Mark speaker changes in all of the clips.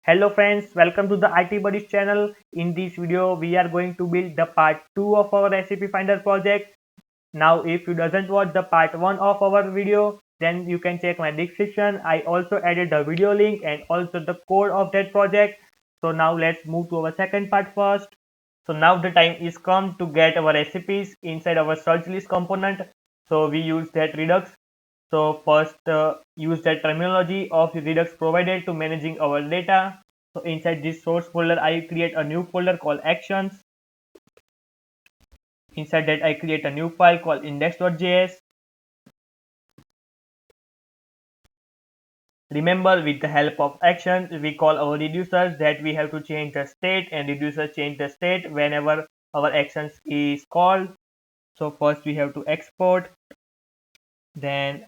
Speaker 1: Hello friends, welcome to the IT Buddies channel. In this video, we are going to build the part 2 of our recipe finder project. Now, if you doesn't watch the part 1 of our video, then you can check my description. I also added the video link and also the code of that project. So now let's move to our second part first. So now the time is come to get our recipes inside our search list component. So we use that Redux. So first use the terminology of Redux provided to managing our data. So inside this source folder, I create a new folder called actions. Inside that, I create a new file called index.js. Remember, with the help of actions, we call our reducers that we have to change the state, and reducers change the state whenever our actions is called. So first we have to export, then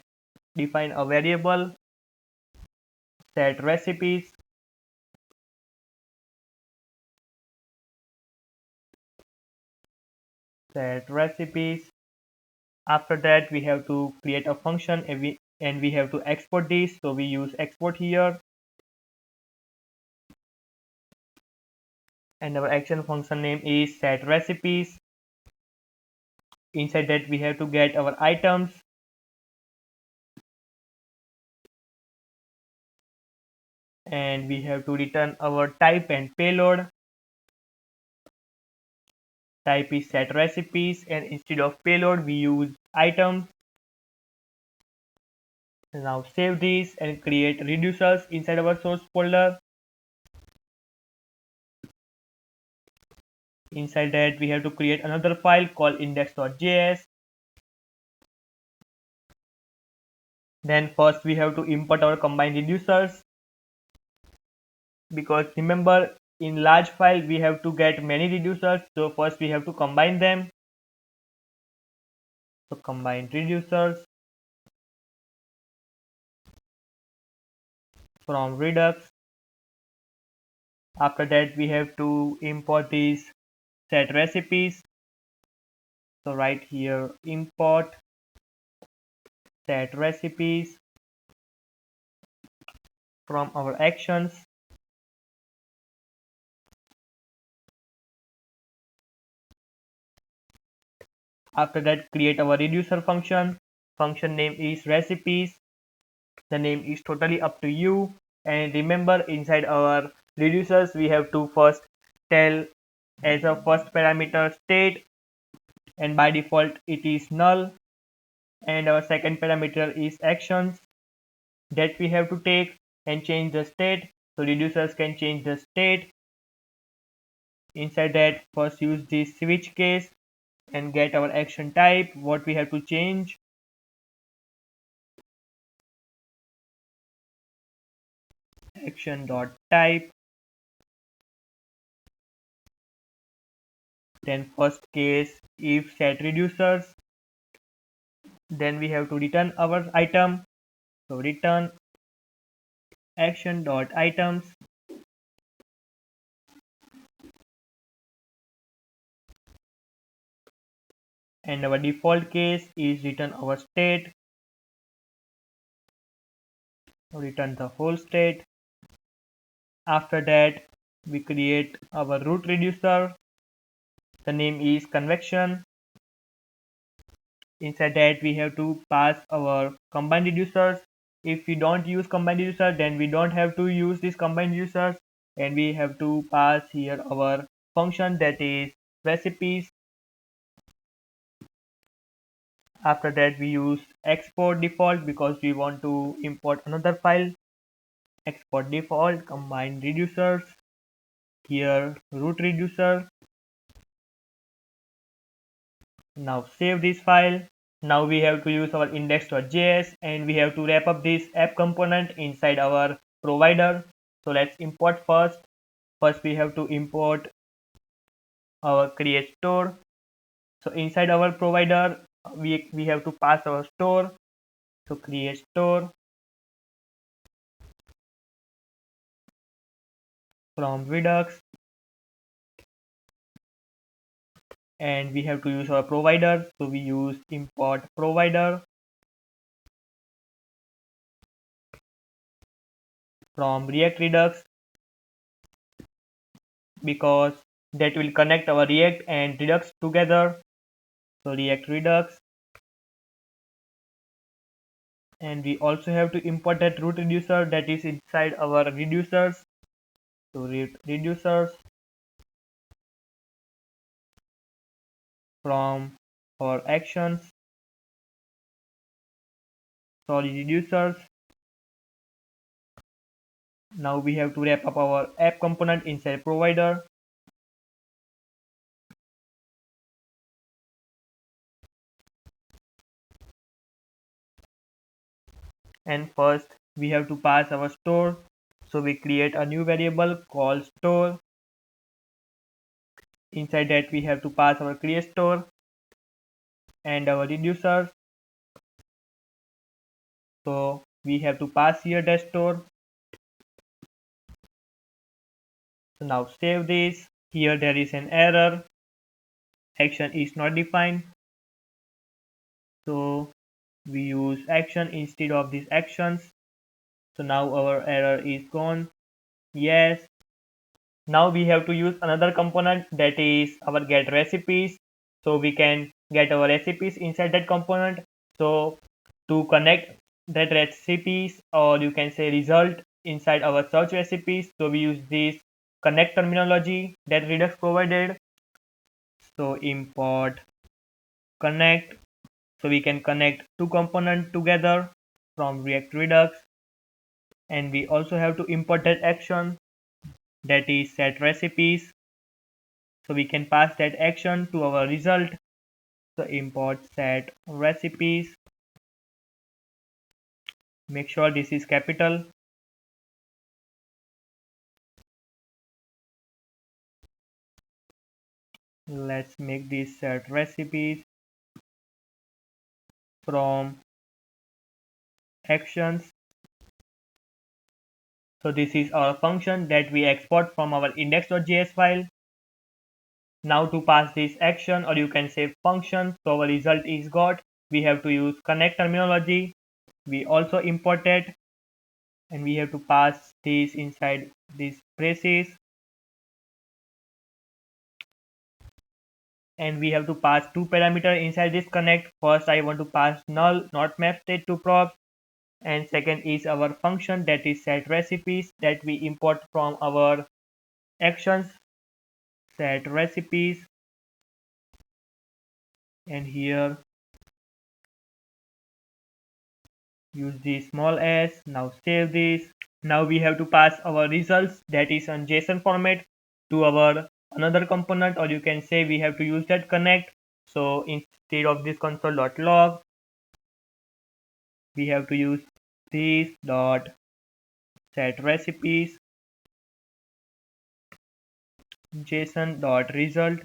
Speaker 1: define a variable, set recipes, set recipes. After that, we have to create a function and we have to export this. So we use export here, and our action function name is set recipes. Inside that, we have to get our items, and we have to return our type and payload. Type is set recipes, and instead of payload, we use items. Now save this and create reducers inside our source folder. Inside that, we have to create another file called index.js. Then first we have to import our combined reducers, because remember, in large file we have to get many reducers. So first we have to combine them. So combine reducers from Redux. After that, we have to import these set recipes. So right here, import set recipes from our actions. After that, create our reducer function. Function name is recipes. The name is totally up to you. And remember, inside our reducers, we have to first tell as a first parameter state, and by default it is null. And our second parameter is actions that we have to take and change the state. So reducers can change the state. Inside that, first use this switch case and get our action type, what we have to change. Action.type. Then first case, if set reducers, then we have to return our item. So return action.items. And our default case is return our state. Return the whole state. After that, we create our root reducer. The name is convection. Inside that, we have to pass our combined reducers. If we don't use combined reducer, then we don't have to use this combined reducers, and we have to pass here our function that is recipes. After that, we use export default because we want to import another file. Export default, combined reducers, here root reducer. Now save this file. Now we have to use our index.js, and we have to wrap up this app component inside our provider. So let's import first. First we have to import our create store. So inside our provider, we have to pass our store. So create store from Redux, and we have to use our provider. So we use import provider from React Redux. because that will connect our React and Redux together. So React Redux, and we also have to import that root reducer that is inside our reducers. So root reducers from our actions, sorry, reducers. Now we have to wrap up our app component inside provider. And first we have to pass our store. So we create a new variable called store. Inside that we have to pass our create store and our reducers. So we have to pass here the store. So now save this. Here there is an error. Action is not defined. So we use action instead of these actions. So now our error is gone. Yes. Now we have to use another component that is our get recipes. So we can get our recipes inside that component. So to connect that recipes, or you can say result, inside our search recipes, so we use this connect terminology that Redux provided. So import connect, so we can connect two components together from React Redux. And we also have to import that action that is set recipes, so we can pass that action to our result. So import set recipes, make sure this is capital. Let's make this set recipes from actions. So this is our function that we export from our index.js file. Now to pass this action, or you can say function, so our result is got, we have to use connect terminology. We also import it, and we have to pass this inside these braces, and we have to pass two parameters inside this connect. First I want to pass null not map state to props, and second is our function that is set recipes that we import from our actions. Set recipes, and here use the small s. Now save this. Now we have to pass our results that is on JSON format to our another component, or you can say we have to use that connect. So instead of this console.log, we have to use this dot set recipes JSON dot result.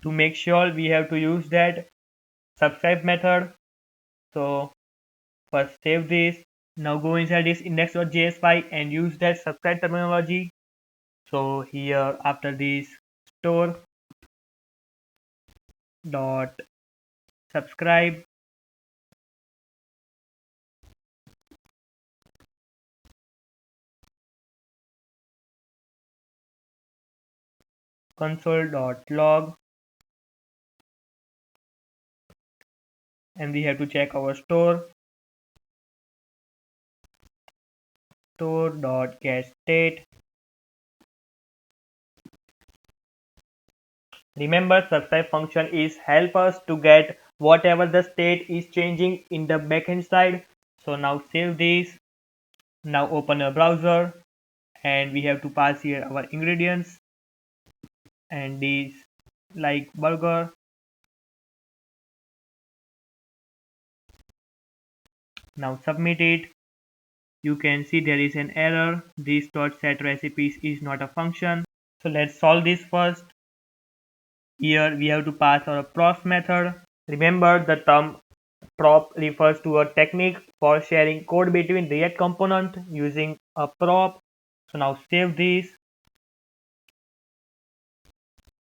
Speaker 1: To make sure, we have to use that subscribe method. So first save this. Now go inside this index.js file and use that subscribe terminology. So here after this store dot subscribe, console.log, and we have to check our store.getState. Remember, subscribe function is help us to get whatever the state is changing in the backend side. So now save this. Now open a browser, and we have to pass here our ingredients, and these like burger. Now submit it. You can see there is an error. This dot set recipes is not a function. So let's solve this first. Here we have to pass our props method. Remember, the term prop refers to a technique for sharing code between React component using a prop. So now save this,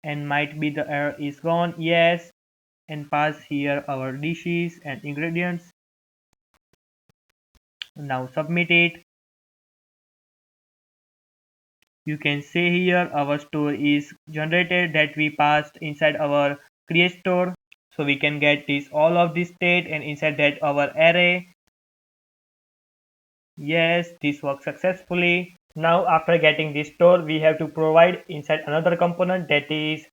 Speaker 1: and might be the error is gone. Yes, and pass here our dishes and ingredients. Now submit it. You can see here our store is generated that we passed inside our create store. So we can get this all of this state and inside that our array. Yes, this works successfully. Now after getting this store, we have to provide inside another component that is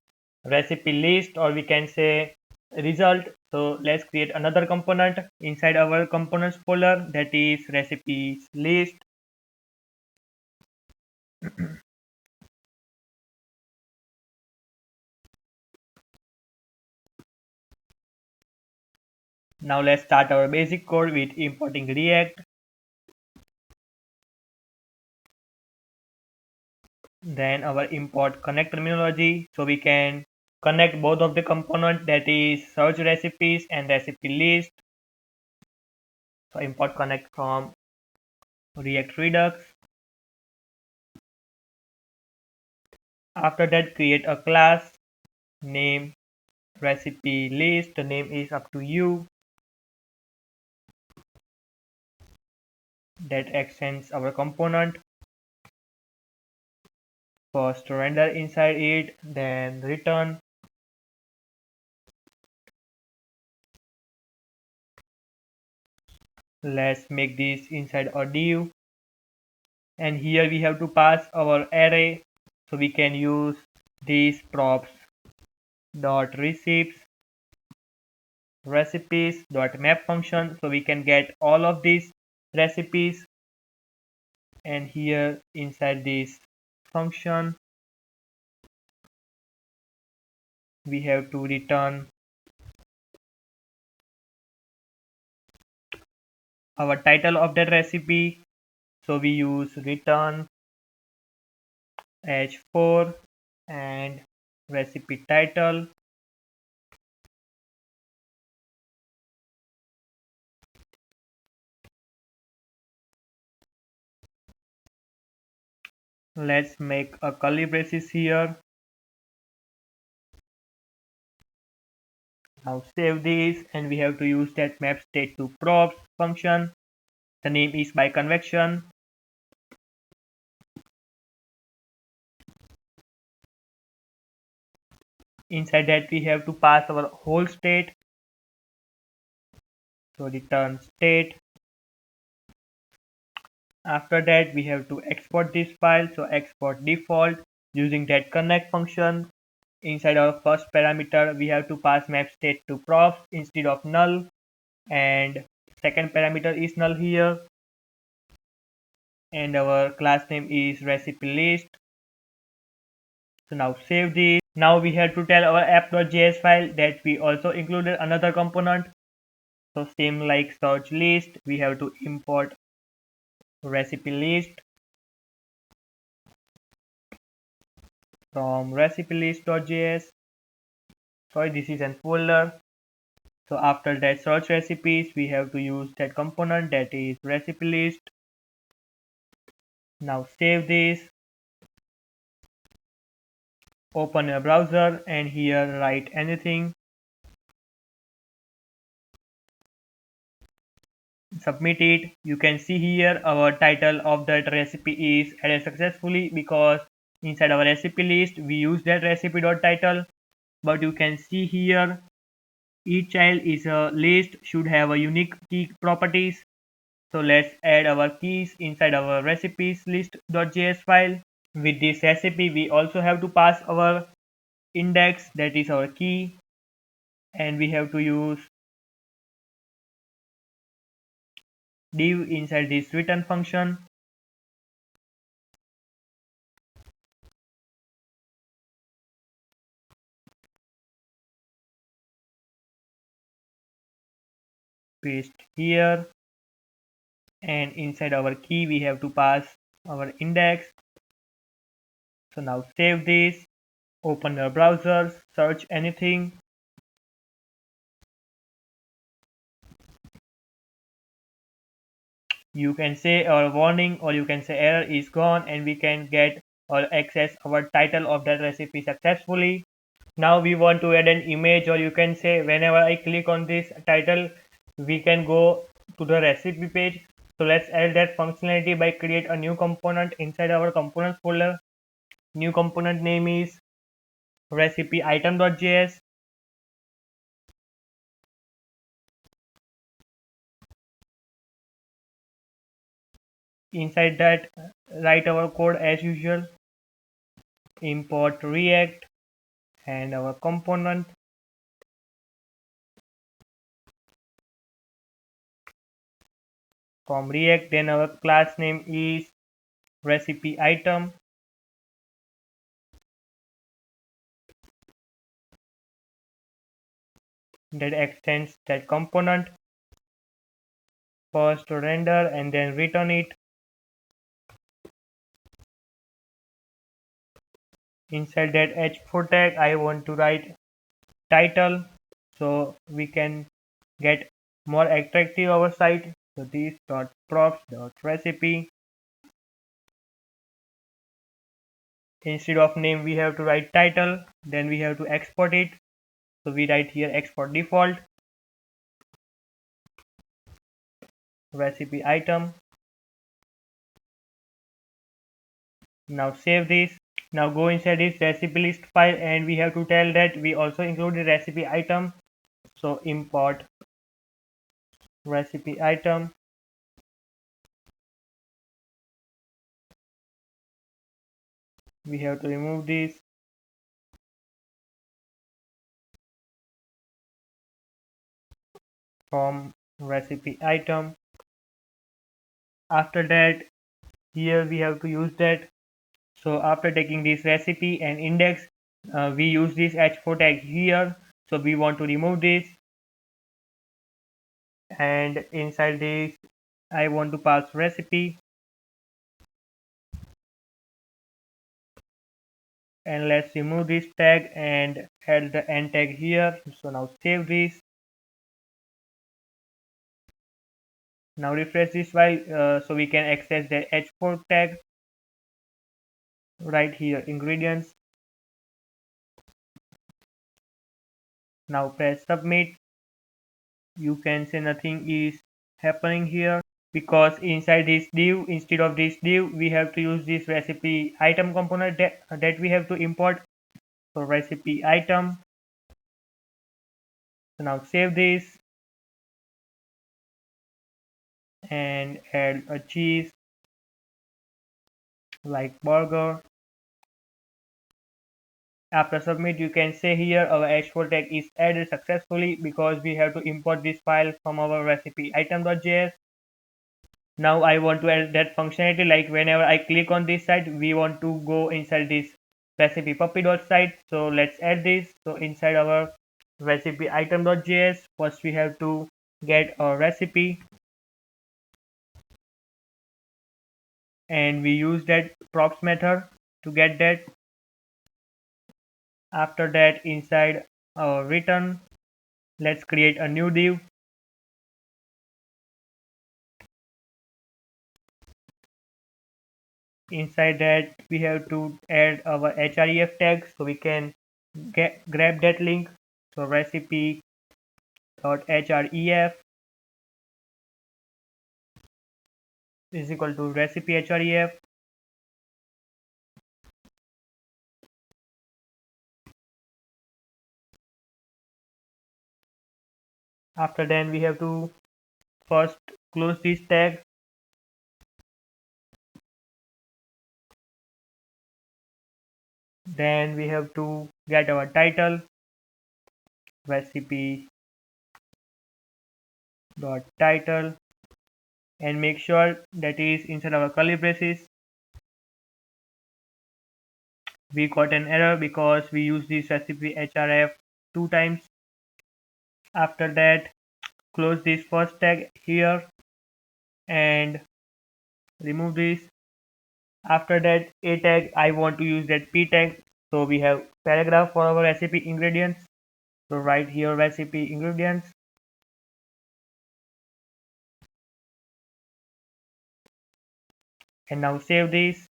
Speaker 1: recipe list, or we can say result. So let's create another component inside our components folder that is recipes list. Now let's start our basic code with importing React. Then our import connect terminology, so we can connect both of the component that is search recipes and recipe list. So import connect from React Redux. After that, create a class name recipe list. The name is up to you. That extends our component. First render inside it, then return. Let's make this inside a div. And here we have to pass our array, so we can use these props dot receipts recipes dot map function, so we can get all of these recipes. And here inside this function we have to return our title of that recipe, so we use return h4 and recipe title. Let's make a curly braces here. Now save this, and we have to use that map state to props function. The name is by convection. Inside that we have to pass our whole state, so return state. After that we have to export this file, so export default using that connect function. Inside our first parameter we have to pass map state to props instead of null, and second parameter is null here, and our class name is recipe list. So now save this. Now we have to tell our app.js file that we also included another component. So same like search list, we have to import recipe list from recipe list.js. Sorry, this is an folder. So after that search recipes, we have to use that component that is recipe list. Now save this, open a browser, and here write anything, submit it. You can see here our title of that recipe is added successfully, because inside our recipe list we use that recipe.title. But you can see here each child is a list should have a unique key properties. So let's add our keys inside our recipes list.js file. With this recipe we also have to pass our index, that is our key, and we have to use div inside this return function. Paste here, and inside our key we have to pass our index. So now save this, open your browser, search anything. You can say our warning, or you can say error is gone, and we can get or access our title of that recipe successfully. Now we want to add an image, or you can say whenever I click on this title we can go to the recipe page. So let's add that functionality by create a new component inside our components folder. new component name is recipe item.js. Inside that, write our code as usual. Import React and our component. From React, then our class name is recipe item. That extends that component. First render and then return it. Inside that h4 tag, I want to write title so we can get more attractive our site. So this dot props dot recipe. Instead of name, we have to write title. Then we have to export it. So we write here export default recipe item. Now save this. Now go inside this recipe list file and we have to tell that we also include the recipe item. So import recipe item. We have to remove this. From recipe item. After that, here we have to use that. So after taking this recipe and index, we use this h4 tag here. So we want to remove this, and inside this I want to pass recipe, and let's remove this tag and add the end tag here. So now save this. Now refresh this file so we can access the h4 tag right here, ingredients. Now press submit. You can say nothing is happening here because inside this div, instead of this div, we have to use this recipe item component that we have to import. So recipe item. So now save this and add a cheese like burger. After submit, you can say here our h4 tag is added successfully because we have to import this file from our recipe item.js. Now I want to add that functionality, like whenever I click on this site, we want to go inside this recipe puppy.site. So let's add this. So inside our recipe item.js, first we have to get a recipe, and we use that props method to get that. After that, inside our return, let's create a new div. Inside that, we have to add our href tag so we can grab that link. So recipe dot href is equal to recipe href. After then, we have to first close this tag. Then we have to get our title, recipe dot title, and make sure that is inside our curly braces. We got an error because we used this recipe href 2 times. After that, close this first tag here and remove this. After that, a tag, I want to use that p tag. So we have paragraph for our recipe ingredients. So write here recipe ingredients. And now save this.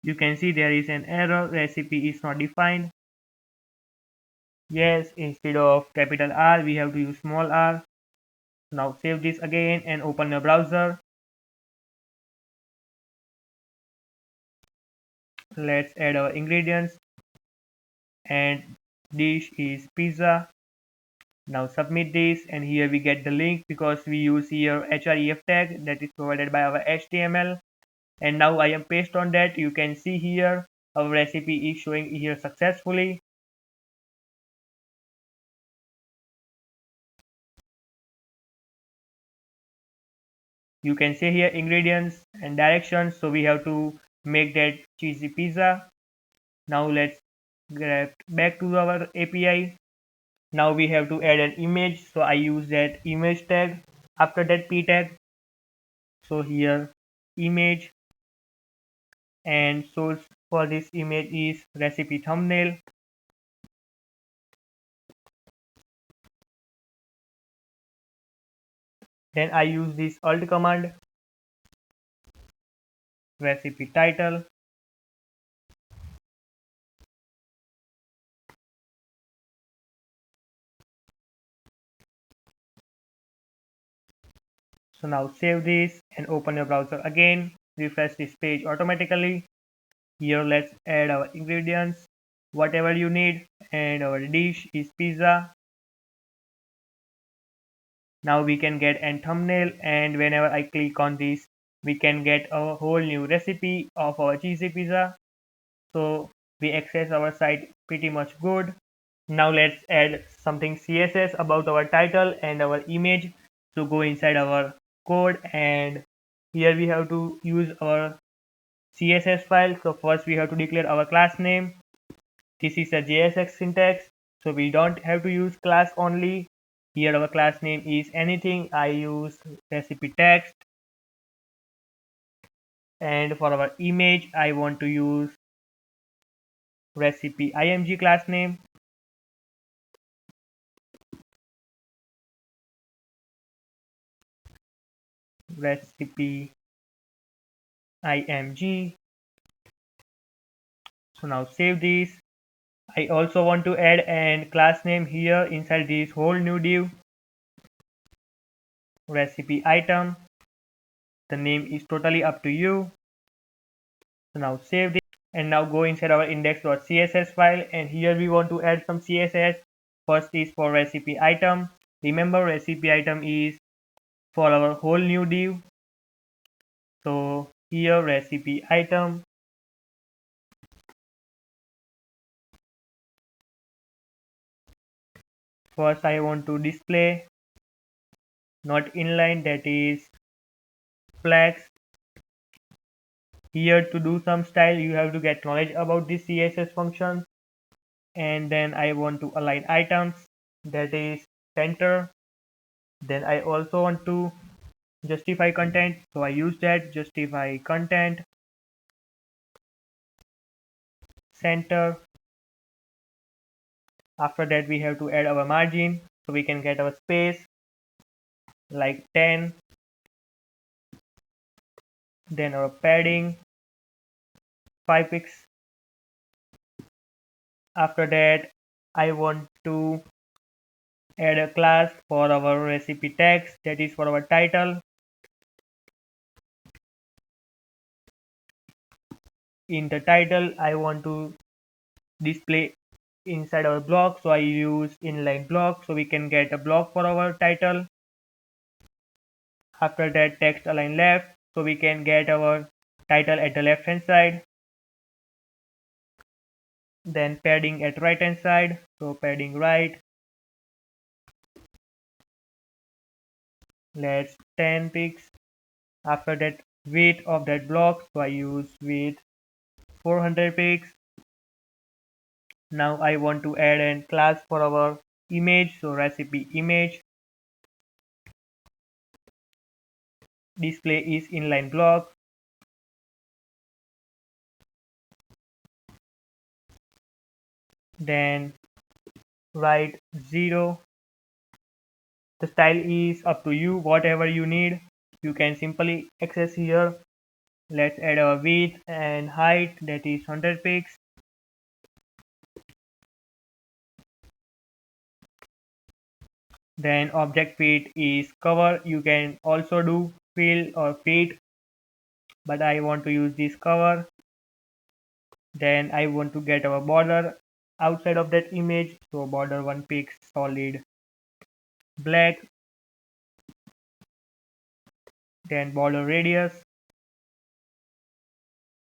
Speaker 1: You can see there is an error, recipe is not defined. Yes, instead of capital R, we have to use small r. Now save this again and open your browser. let's add our ingredients, and dish is pizza. Now submit this, and here we get the link because we use here href tag that is provided by our HTML. And now I am paste on that. You can see here our recipe is showing here successfully. You can see here ingredients and directions, so we have to make that cheesy pizza. Now let's get back to our API. Now we have to add an image, so I use that image tag after that p tag. So here image, and source for this image is recipe thumbnail. Then I use this alt command, recipe title, so now save this and open your browser again, refresh this page automatically. Here let's add our ingredients, whatever you need, and our dish is pizza. Now we can get a thumbnail, and whenever I click on this, we can get a whole new recipe of our cheesy pizza. So we access our site pretty much good. Now let's add something CSS about our title and our image. So go inside our code, and here we have to use our CSS file. So first we have to declare our class name. This is a JSX syntax, so we don't have to use class only. Here our class name is anything. I use recipe text, and for our image I want to use recipe img class name. Recipe img. So now save this. I also want to add an class name here inside this whole new div, recipe item. The name is totally up to you. So now save this, and now go inside our index.css file, and here we want to add some CSS. First is for recipe item. Remember, recipe item is for our whole new div. So here recipe item. First I want to display not inline, that is flags. Here to do some style you have to get knowledge about this CSS function. And then I want to align items, that is center. Then I also want to justify content, so I use that justify content center. After that we have to add our margin, so we can get our space like 10. Then our padding 5 pixels. After that I want to add a class for our recipe text, that is for our title. In the title I want to display inside our block, so I use inline block, so we can get a block for our title. After that text align left, so we can get our title at the left hand side. Then padding at right hand side, so padding right, let's 10 pixels. After that width of that block, so I use width 400 pixels. Now I want to add a class for our image, so recipe image. Display is inline block. Then write 0. The style is up to you, whatever you need you can simply access here. Let's add our width and height, that is 100 pixels. Then object fit is cover. You can also do fill or fit, but I want to use this cover. Then I want to get our border outside of that image, so border 1 pix solid black. Then border radius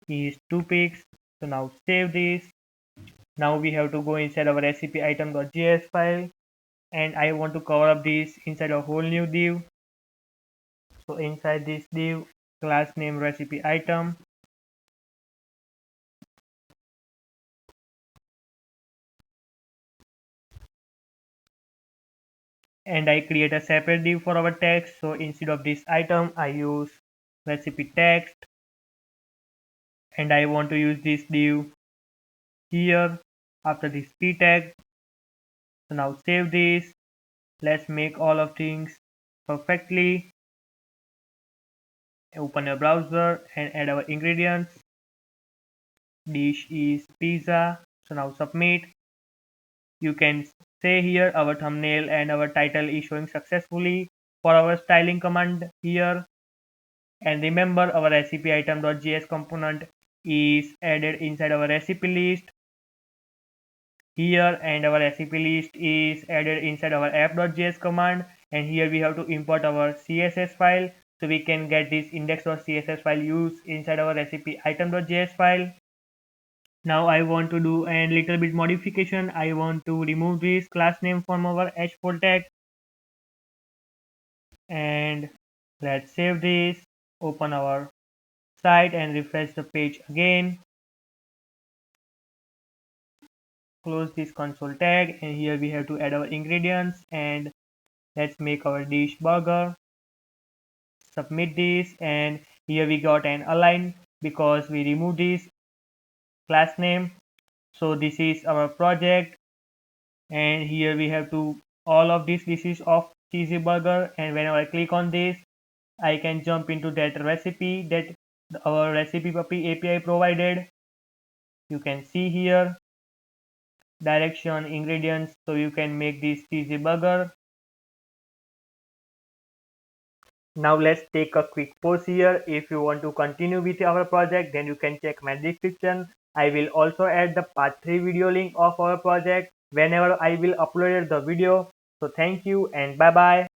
Speaker 1: is 2 pix. So now save this. Now we have to go inside our recipe item.js file, and I want to cover up this inside a whole new div. So inside this div, class name recipe item, and I create a separate div for our text. So instead of this item, I use recipe text, and I want to use this div here after this p tag. So now save this. Let's make all of things perfectly. Open your browser and add our ingredients. Dish is pizza. So now submit. You can say here our thumbnail and our title is showing successfully for our styling command here. And remember, our recipe item.js component is added inside our recipe list here, and our recipe list is added inside our app.js command, and here we have to import our css file, so we can get this index.css file used inside our recipe item.js file. Now I want to do a little bit modification. I want to remove this class name from our h4 tag, and let's save this. Open our site and refresh the page again. Close this console tag, and here we have to add our ingredients, and let's make our dish burger. Submit this, and here we got an align because we removed this class name. So this is our project, and here we have to all of this is of cheesy burger, and whenever I click on this, I can jump into that recipe that our recipe puppy API provided. You can see here direction, ingredients, so you can make this cheesy burger. Now let's take a quick pause here. If you want to continue with our project, then you can check my description. I will also add the part 3 video link of our project whenever I will upload the video. So thank you and bye bye.